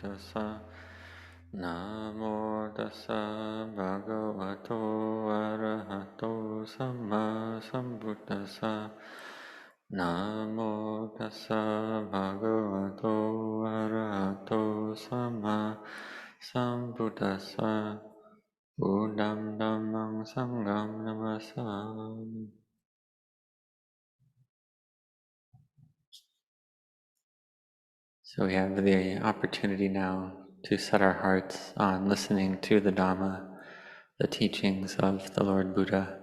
tassa. Namo tassa bhagavato arahato samma sambuddhassa. Namo tassa bhagavato arahato samma sambuddhassa. Buddham dhammam sangham namassami. So we have the opportunity now to set our hearts on listening to the Dhamma, the teachings of the Lord Buddha,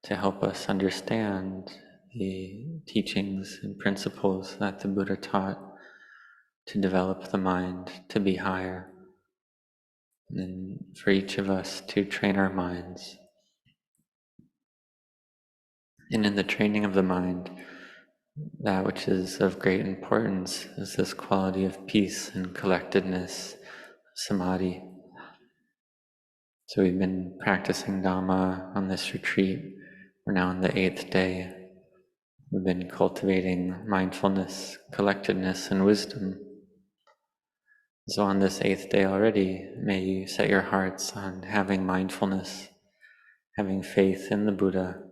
to help us understand the teachings and principles that the Buddha taught to develop the mind to be higher, and for each of us to train our minds. And in the training of the mind, that which is of great importance is this quality of peace and collectedness, samadhi. So we've been practicing Dhamma on this retreat. We're now on the 8th day. We've been cultivating mindfulness, collectedness, and wisdom. So on this 8th day already, may you set your hearts on having mindfulness, having faith in the Buddha.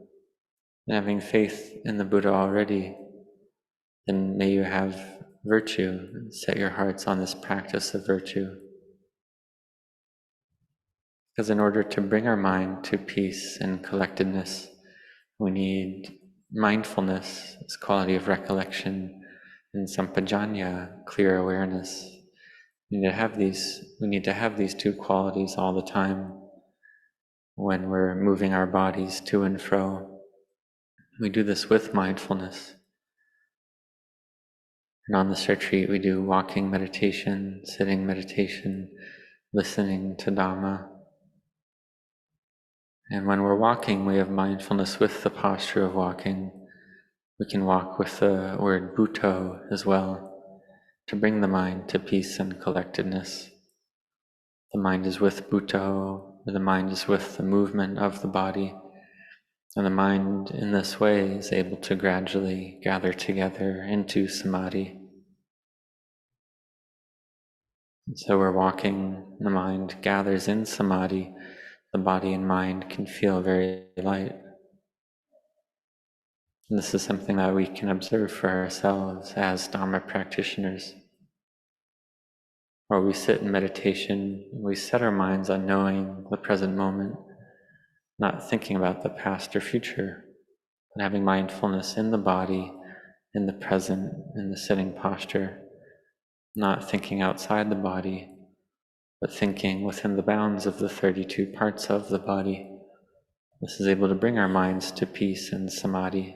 And having faith in the Buddha already, then may you have virtue, and set your hearts on this practice of virtue. Because in order to bring our mind to peace and collectedness, we need mindfulness, this quality of recollection, and sampajanya, clear awareness. We need to have these two qualities all the time when we're moving our bodies to and fro. We do this with mindfulness. And on this retreat, we do walking meditation, sitting meditation, listening to Dhamma. And when we're walking, we have mindfulness with the posture of walking. We can walk with the word Bhutto as well, to bring the mind to peace and collectedness. The mind is with Bhutto, or the mind is with the movement of the body. And the mind in this way is able to gradually gather together into samadhi. And so we're walking, the mind gathers in samadhi, the body and mind can feel very light. And this is something that we can observe for ourselves as Dhamma practitioners. While we sit in meditation, we set our minds on knowing the present moment, not thinking about the past or future, but having mindfulness in the body, in the present, in the sitting posture, not thinking outside the body, but thinking within the bounds of the 32 parts of the body. This is able to bring our minds to peace and samadhi.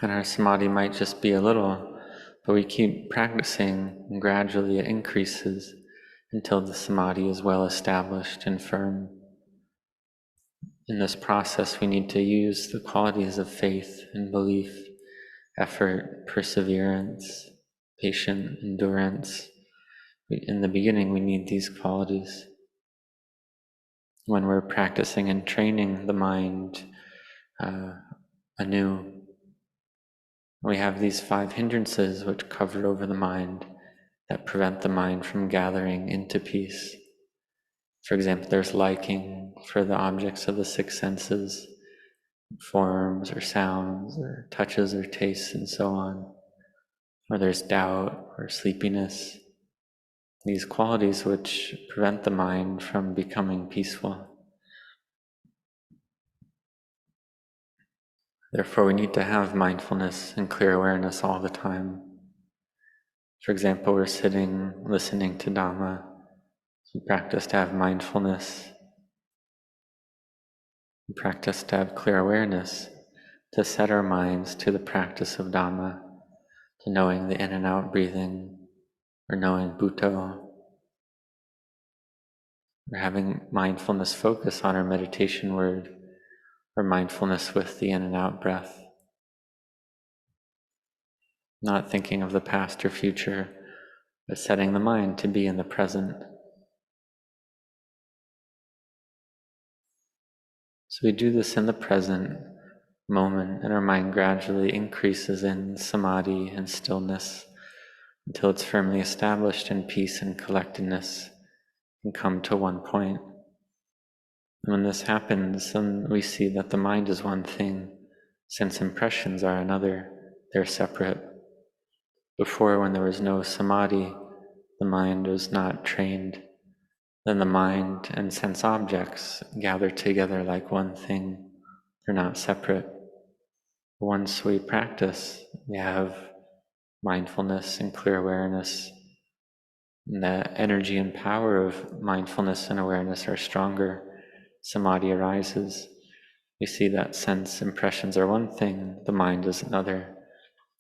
And our samadhi might just be a little, but we keep practicing, and gradually it increases until the samadhi is well established and firm. In this process, we need to use the qualities of faith and belief, effort, perseverance, patient endurance. In the beginning, we need these qualities. When we're practicing and training the mind anew, we have these 5 hindrances which cover over the mind that prevent the mind from gathering into peace. For example, there's liking for the objects of the 6 senses, forms or sounds or touches or tastes and so on. Or there's doubt or sleepiness, these qualities which prevent the mind from becoming peaceful. Therefore, we need to have mindfulness and clear awareness all the time. For example, we're sitting, listening to Dhamma. We practice to have mindfulness. We practice to have clear awareness, to set our minds to the practice of Dhamma, to knowing the in and out breathing, or knowing Bhutto. We're having mindfulness focus on our meditation word, or mindfulness with the in and out breath. Not thinking of the past or future, but setting the mind to be in the present. So we do this in the present moment, and our mind gradually increases in samadhi and stillness until it's firmly established in peace and collectedness and come to one point. And when this happens, then we see that the mind is one thing, sense impressions are another, they're separate. Before, when there was no samadhi, the mind was not trained. Then the mind and sense objects gather together like one thing. They're not separate. Once we practice, we have mindfulness and clear awareness. And the energy and power of mindfulness and awareness are stronger. Samadhi arises. We see that sense impressions are one thing, the mind is another.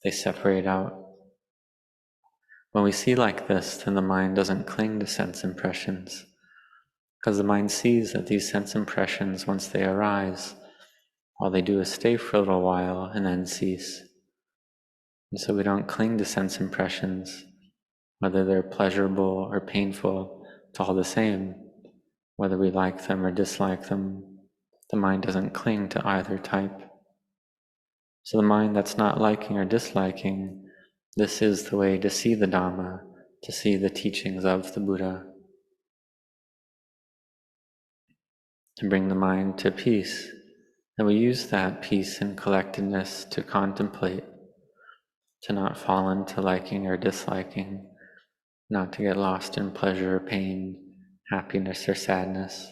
They separate out. When we see like this, then the mind doesn't cling to sense impressions, because the mind sees that these sense impressions, once they arise, all they do is stay for a little while and then cease. And so we don't cling to sense impressions, whether they're pleasurable or painful, it's all the same. Whether we like them or dislike them, the mind doesn't cling to either type. So the mind that's not liking or disliking, this is the way to see the Dhamma, to see the teachings of the Buddha, to bring the mind to peace. And we use that peace and collectedness to contemplate, to not fall into liking or disliking, not to get lost in pleasure or pain, happiness or sadness.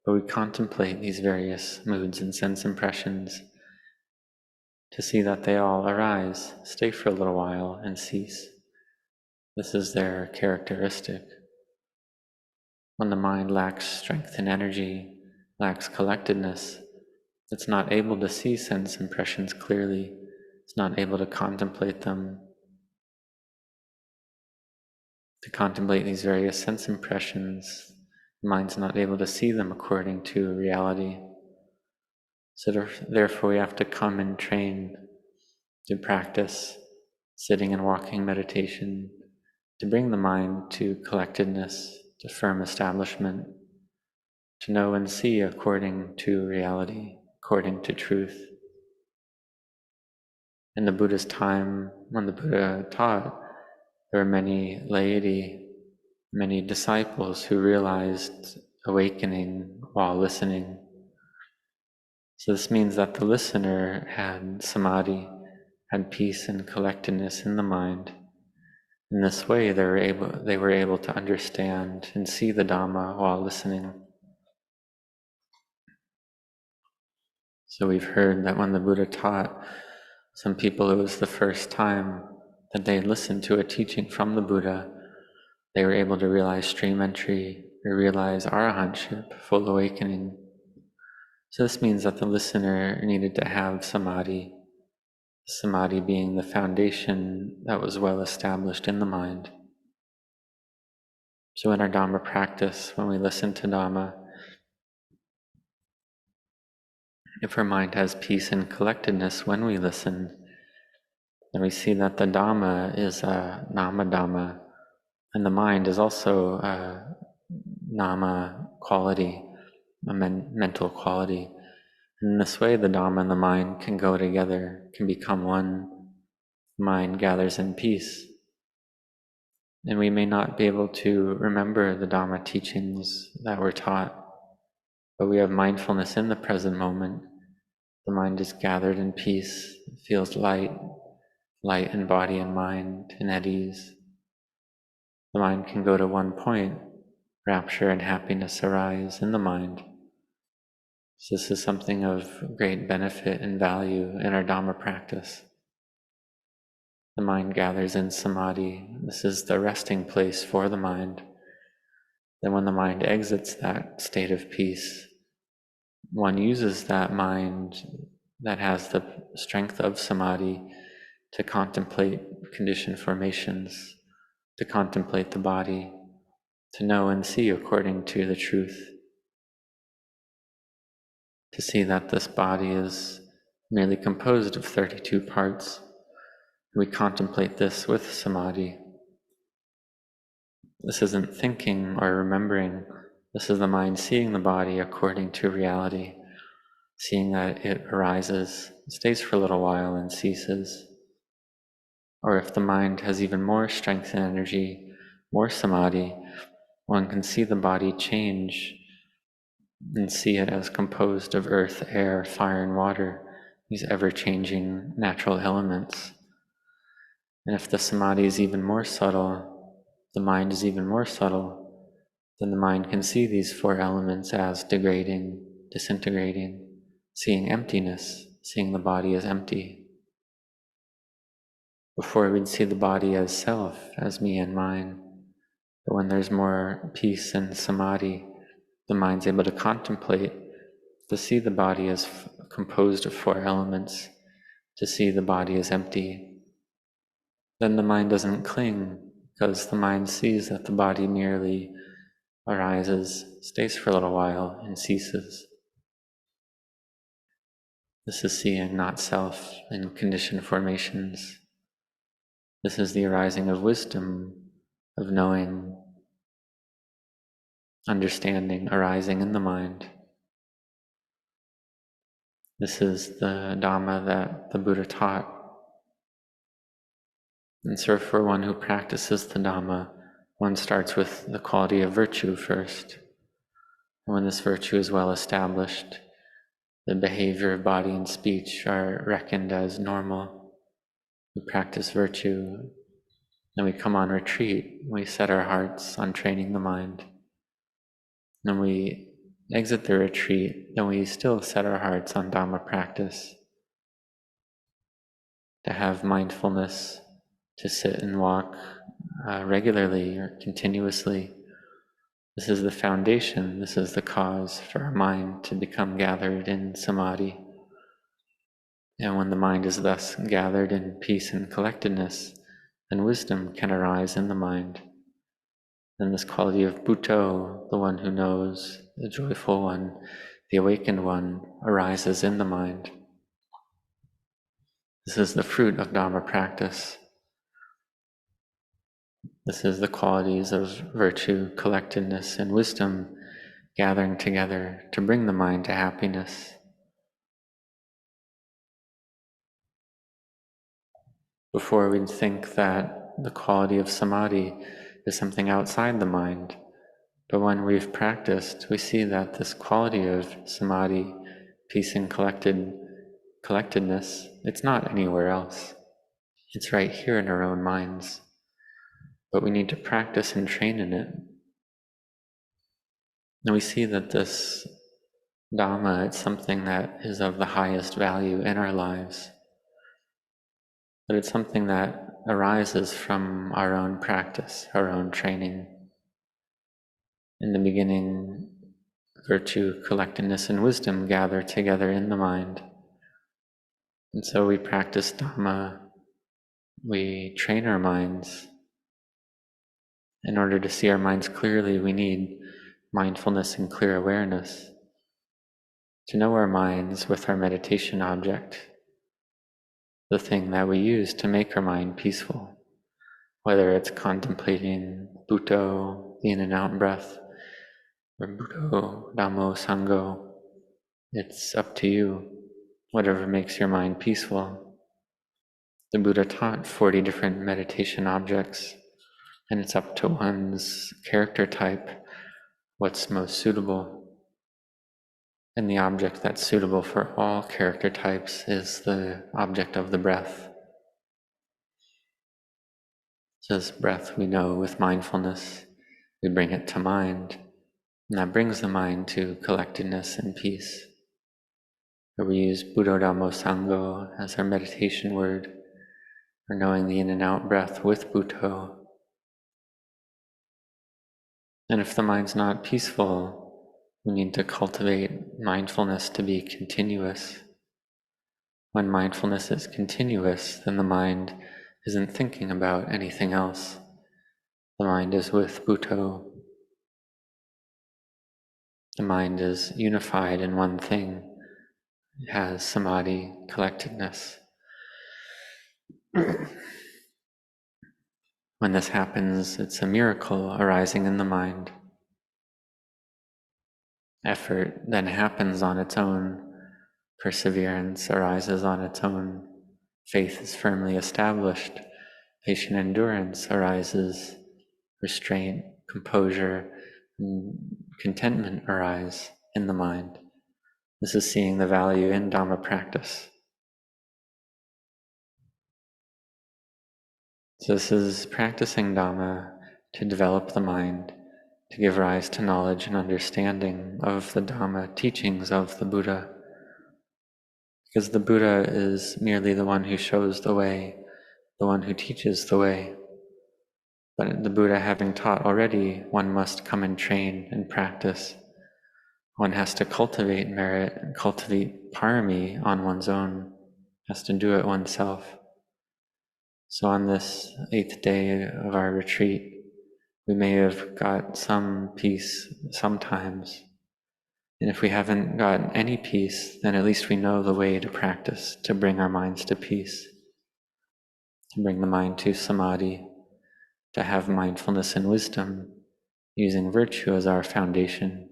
But we contemplate these various moods and sense impressions to see that they all arise, stay for a little while, and cease. This is their characteristic. When the mind lacks strength and energy, lacks collectedness, it's not able to see sense impressions clearly. It's not able to contemplate them. To contemplate these various sense impressions, the mind's not able to see them according to reality. So therefore we have to come and train to practice sitting and walking meditation, to bring the mind to collectedness, to firm establishment, to know and see according to reality, according to truth. In the Buddha's time, when the Buddha taught, there were many laity, many disciples who realized awakening while listening. So this means that the listener had samadhi, had peace and collectedness in the mind. In this way, they were able to understand and see the Dhamma while listening. So we've heard that when the Buddha taught, some people, it was the first time that they listened to a teaching from the Buddha. They were able to realize stream entry, or realize arahantship, full awakening. So this means that the listener needed to have samadhi, samadhi being the foundation that was well established in the mind. So in our Dhamma practice, when we listen to Dhamma, if our mind has peace and collectedness when we listen, then we see that the Dhamma is a nama Dhamma, and the mind is also a nama quality, a mental quality. In this way, the Dhamma and the mind can go together, can become one. Mind gathers in peace. And we may not be able to remember the Dhamma teachings that were taught, but we have mindfulness in the present moment. The mind is gathered in peace, it feels light in body and mind, and at ease. The mind can go to one point, rapture and happiness arise in the mind. So this is something of great benefit and value in our Dhamma practice. The mind gathers in samadhi. This is the resting place for the mind. Then when the mind exits that state of peace, one uses that mind that has the strength of samadhi to contemplate conditioned formations, to contemplate the body, to know and see according to the truth, to see that this body is merely composed of 32 parts. We contemplate this with samadhi. This isn't thinking or remembering. This is the mind seeing the body according to reality. seeing that it arises, stays for a little while and ceases. Or if the mind has even more strength and energy, more samadhi, one can see the body change and see it as composed of earth, air, fire, and water, these ever-changing natural elements. And if the samadhi is even more subtle, the mind is even more subtle, then the mind can see these four elements as degrading, disintegrating, seeing emptiness, seeing the body as empty. Before we'd see the body as self, as me and mine. But when there's more peace and samadhi, the mind's able to contemplate, to see the body as composed of four elements, to see the body as empty. Then the mind doesn't cling, because the mind sees that the body merely arises, stays for a little while, and ceases. This is seeing not self in conditioned formations. This is the arising of wisdom, of knowing, understanding arising in the mind. This is the Dhamma that the Buddha taught. And so for one who practices the Dhamma, one starts with the quality of virtue first. And when this virtue is well established, the behavior of body and speech are reckoned as normal. We practice virtue, then we come on retreat. We set our hearts on training the mind. Then we exit the retreat, then we still set our hearts on Dhamma practice. To have mindfulness, to sit and walk regularly or continuously. This is the foundation, this is the cause for our mind to become gathered in samadhi. And when the mind is thus gathered in peace and collectedness, then wisdom can arise in the mind. Then this quality of Bhutto, the one who knows, the joyful one, the awakened one, arises in the mind. This is the fruit of Dhamma practice. This is the qualities of virtue, collectedness, and wisdom gathering together to bring the mind to happiness. Before we'd think that the quality of samadhi is something outside the mind, but when we've practiced, we see that this quality of samadhi, peace and collectedness, it's not anywhere else. It's right here in our own minds. But we need to practice and train in it. And we see that this Dhamma, it's something that is of the highest value in our lives. But it's something that arises from our own practice, our own training. In the beginning, virtue, collectedness, and wisdom gather together in the mind. And so we practice Dhamma, we train our minds. In order to see our minds clearly, we need mindfulness and clear awareness. To know our minds with our meditation object, the thing that we use to make our mind peaceful, whether it's contemplating Bhutto, the in and out breath, or Bhutto, Dhammo, Sangho, it's up to you, whatever makes your mind peaceful. The Buddha taught 40 different meditation objects, and it's up to one's character type, what's most suitable. And the object that's suitable for all character types is the object of the breath. So this breath we know with mindfulness, we bring it to mind, and that brings the mind to collectedness and peace. Or we use Buddho Dhammo Sangho as our meditation word, for knowing the in and out breath with Bhutto. And if the mind's not peaceful, we need to cultivate mindfulness to be continuous. When mindfulness is continuous, then the mind isn't thinking about anything else. The mind is with Bhutto. The mind is unified in one thing. It has samadhi, collectedness. When this happens, it's a miracle arising in the mind. Effort then happens on its own, Perseverance arises on its own. Faith is firmly established. Patient endurance arises. Restraint, composure, and contentment arise in the mind. This is seeing the value in Dhamma practice. So this is practicing Dhamma to develop the mind, to give rise to knowledge and understanding of the Dhamma teachings of the Buddha. Because the Buddha is merely the one who shows the way, the one who teaches the way. But the Buddha having taught already, one must come and train and practice. One has to cultivate merit and cultivate parami on one's own, has to do it oneself. So on this 8th day of our retreat, we may have got some peace sometimes. And if we haven't got any peace, then at least we know the way to practice, to bring our minds to peace, to bring the mind to samadhi, to have mindfulness and wisdom, using virtue as our foundation.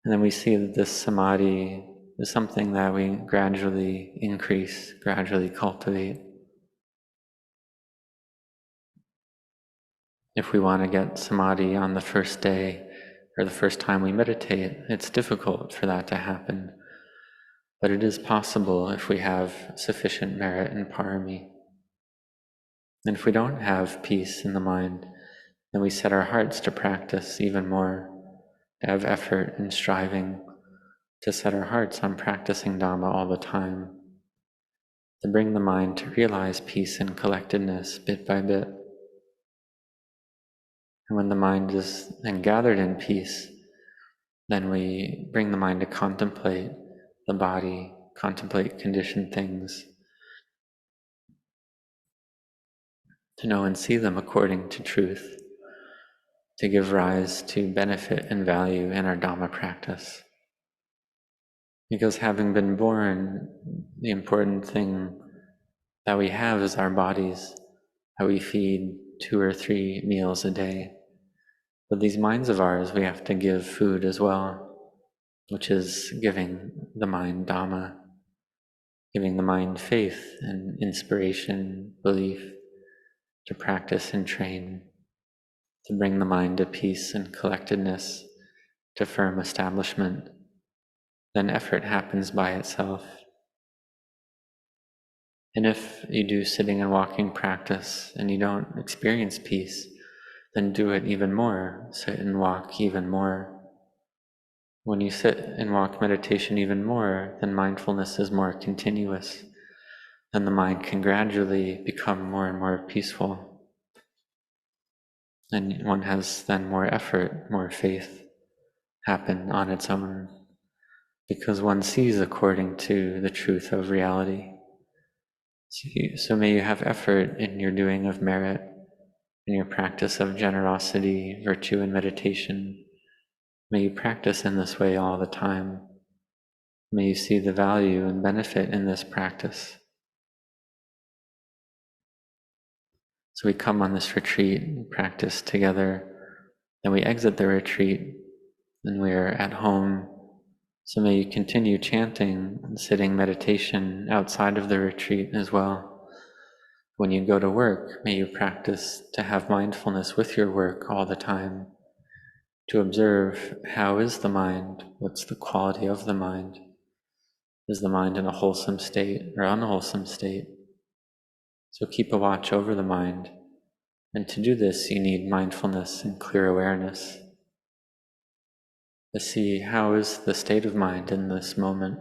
And then we see that this samadhi is something that we gradually increase, gradually cultivate. If we want to get samadhi on the first day or the first time we meditate, it's difficult for that to happen. But it is possible if we have sufficient merit and parami. And if we don't have peace in the mind, then we set our hearts to practice even more, to have effort and striving, to set our hearts on practicing Dhamma all the time, to bring the mind to realize peace and collectedness bit by bit. And when the mind is then gathered in peace, then we bring the mind to contemplate the body, contemplate conditioned things, to know and see them according to truth, to give rise to benefit and value in our Dhamma practice. Because having been born, the important thing that we have is our bodies, that we feed 2 or 3 meals a day. But these minds of ours, we have to give food as well, which is giving the mind Dhamma, giving the mind faith and inspiration, belief, to practice and train, to bring the mind to peace and collectedness, to firm establishment. Then effort happens by itself. And if you do sitting and walking practice and you don't experience peace, then do it even more. Sit and walk even more. When you sit and walk meditation even more, then mindfulness is more continuous. Then the mind can gradually become more and more peaceful. And one has then more effort, more faith happen on its own, because one sees according to the truth of reality. So may you have effort in your doing of merit, in your practice of generosity, virtue, and meditation. May you practice in this way all the time. May you see the value and benefit in this practice. So we come on this retreat and practice together, then we exit the retreat and we are at home. So may you continue chanting and sitting meditation outside of the retreat as well. When you go to work, may you practice to have mindfulness with your work all the time, to observe how is the mind, what's the quality of the mind. Is the mind in a wholesome state or unwholesome state? So keep a watch over the mind. And to do this, you need mindfulness and clear awareness. To see how is the state of mind in this moment.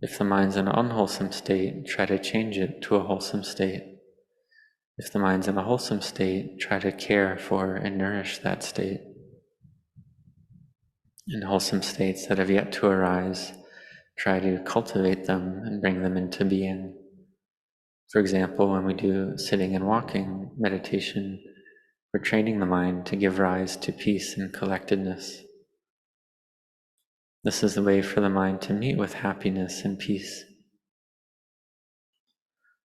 If the mind's in an unwholesome state, try to change it to a wholesome state. If the mind's in a wholesome state, try to care for and nourish that state. In wholesome states that have yet to arise, try to cultivate them and bring them into being. For example, when we do sitting and walking meditation, we're training the mind to give rise to peace and collectedness. This is the way for the mind to meet with happiness and peace.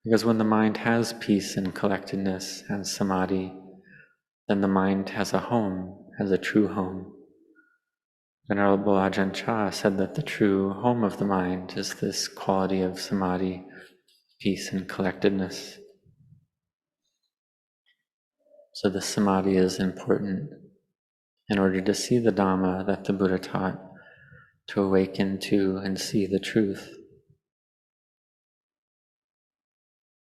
Because when the mind has peace and collectedness, has samadhi, then the mind has a home, has a true home. Venerable Ajahn Chah said that the true home of the mind is this quality of samadhi, peace, and collectedness. So the samadhi is important in order to see the Dhamma that the Buddha taught, to awaken to and see the truth.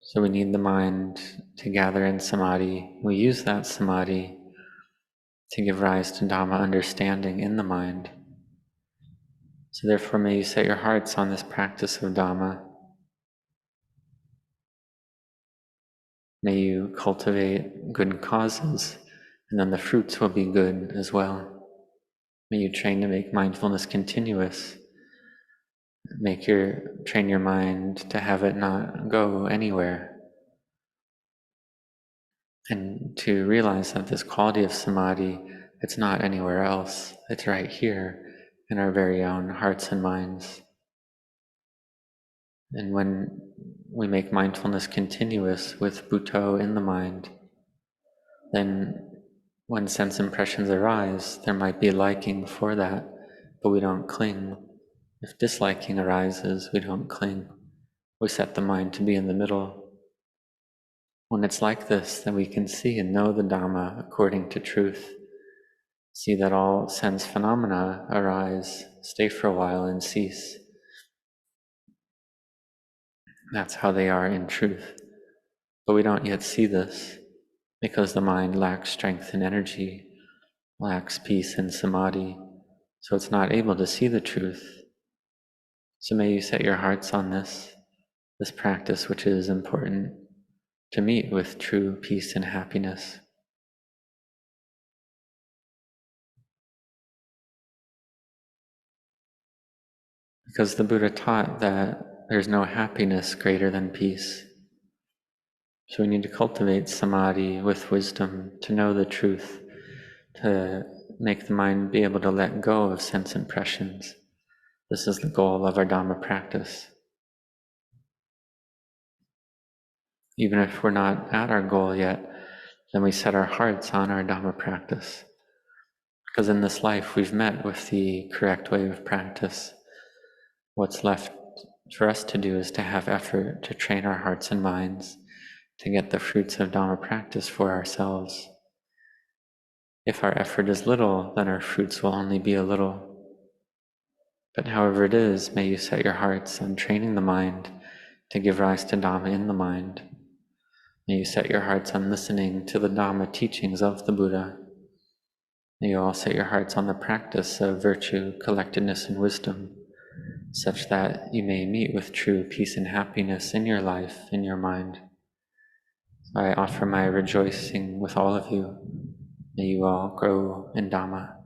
So we need the mind to gather in samadhi. We use that samadhi to give rise to Dhamma understanding in the mind. So therefore may you set your hearts on this practice of Dhamma. May you cultivate good causes, and then the fruits will be good as well. May you train to make mindfulness continuous. Train your mind to have it not go anywhere. And to realize that this quality of samadhi, it's not anywhere else. It's right here in our very own hearts and minds. And when we make mindfulness continuous with Bhutto in the mind, then when sense impressions arise, there might be liking for that, but we don't cling. If disliking arises, we don't cling. We set the mind to be in the middle. When it's like this, then we can see and know the Dhamma according to truth. See that all sense phenomena arise, stay for a while, and cease. That's how they are in truth. But we don't yet see this because the mind lacks strength and energy, lacks peace and samadhi, so it's not able to see the truth. So may you set your hearts on this practice which is important to meet with true peace and happiness. Because the Buddha taught that there's no happiness greater than peace. So we need to cultivate samadhi with wisdom to know the truth, to make the mind be able to let go of sense impressions. This is the goal of our Dhamma practice. Even if we're not at our goal yet, then we set our hearts on our Dhamma practice. Because in this life we've met with the correct way of practice. What's left for us to do is to have effort to train our hearts and minds to get the fruits of Dhamma practice for ourselves. If our effort is little, then our fruits will only be a little. But however it is, may you set your hearts on training the mind to give rise to Dhamma in the mind. May you set your hearts on listening to the Dhamma teachings of the Buddha. May you all set your hearts on the practice of virtue, collectedness, and wisdom, such that you may meet with true peace and happiness in your life, in your mind. I offer my rejoicing with all of you. May you all grow in Dhamma.